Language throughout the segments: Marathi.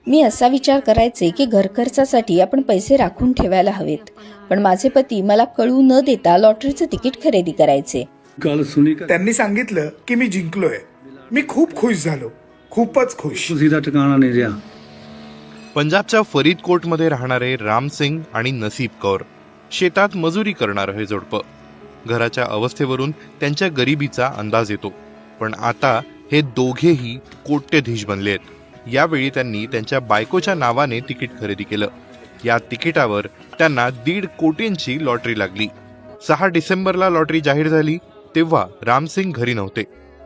मी असा विचार करायचे की घर खर्चासाठी आपण पैसे राखून ठेवायला हवेत, पण माझे पती मला कळू न देता लॉटरीचं तिकीट खरेदी करायचे. त्यांनी सांगितलं की मी जिंकलोय. मी खूप खुश झालो, खूपच खुश. पंजाबच्या फरीदकोटमध्ये राहणारे राम सिंग आणि नसीब कौर शेतात मजुरी करणार हे जोडपं. घराच्या अवस्थेवरून त्यांच्या गरिबीचा अंदाज येतो, पण आता हे दोघेही कोट्यधीश बनलेत. यावेळी त्यांनी त्यांच्या बायकोच्या नावाने तिकीट खरेदी केलं. या तिकिटावर त्यांना 1.5 कोटींची लॉटरी लागली. 6 डिसेंबरला लॉटरी जाहीर झाली तेव्हा रामसिंग घरी नव्हते.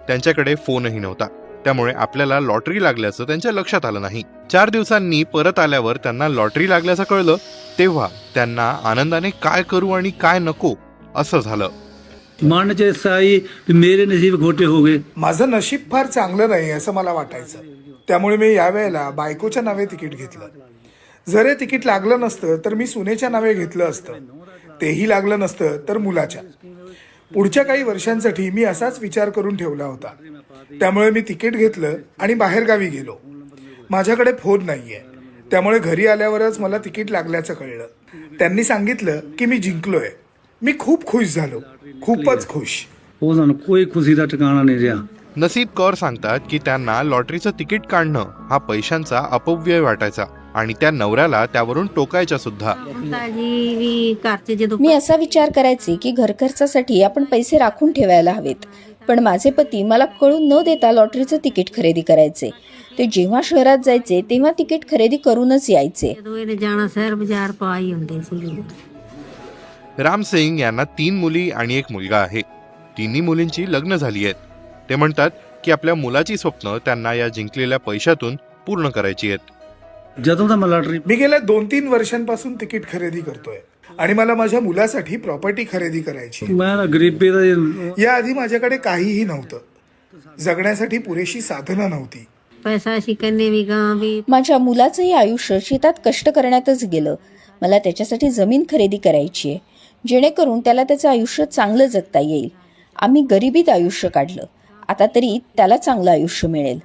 त्यांच्याकडे फोनही नव्हता, त्यामुळे आपल्याला लॉटरी लागल्याचं त्यांच्या लक्षात आलं नाही. 4 दिवसांनी परत आल्यावर त्यांना लॉटरी लागल्याचं कळलं तेव्हा त्यांना आनंदाने काय करू आणि काय नको असं झालं. मानचे साई मेरे नसीब खोटे हो गए. माझं नशीब फार चांगलं नाही असं मला वाटायचं, त्यामुळे मी यावेळेला बायकोच्या नावे तिकीट घेतलं. जर हे तिकीट लागलं नसतं तर मी सुनेच्या नावे घेतलं असतं. तेही लागलं नसतं तर मुलाच्या. पुढच्या काही वर्षांसाठी मी असाच विचार करून ठेवला होता. त्यामुळे मी तिकीट घेतलं आणि बाहेरगावी गेलो. माझ्याकडे फोन नाहीये, त्यामुळे घरी आल्यावरच मला तिकीट लागल्याचं कळलं. त्यांनी सांगितलं की मी जिंकलोय. मी खूप खुश झालो, खूपच खुश. कोई खुशी का ठिकाणा नहीं रहा. नसीब कौर सांगतात की त्यांना लॉटरीचं तिकीट काढणं हा पैशांचा अपव्यय वाटायचा आणि त्या नवऱ्याला त्यावरून टोकायच्या सुद्धा. मी असा विचार करायचे की घर खर्चासाठी आपण पैसे राखून ठेवायला हवेत, पण माझे पती मला कळू न देता लॉटरीचं तिकीट खरेदी करायचे. ते जेव्हा शहरात जायचे तेव्हा तिकीट खरेदी करूनच यायचे. राम सिंग यांना 3 मुली आणि 1 मुलगा आहे. तिन्ही मुलींची लग्न झाली आहेत. ते म्हणतात की आपल्या मुलाची स्वप्न त्यांना या जिंकलेल्या पैशातून पूर्ण करायची आहेत. मी गेल्या 2-3 वर्षांपासून तिकीट खरेदी करतोय आणि मला माझ्या मुलासाठी प्रॉपर्टी खरेदी करायची. याआधी माझ्याकडे काहीही नव्हतं. जगण्यासाठी पुरेशी साधनं नव्हती. माझ्या मुलाचंही आयुष्य शेतात कष्ट करण्यातच गेलं. मला त्याच्यासाठी जमीन खरेदी करायची आहे, जेणेकरून त्याला त्याचं आयुष्य चांगलं जगता येईल. आम्ही गरिबीत आयुष्य काढलं, आता तरी त्याला चांगलं आयुष्य मिळेल.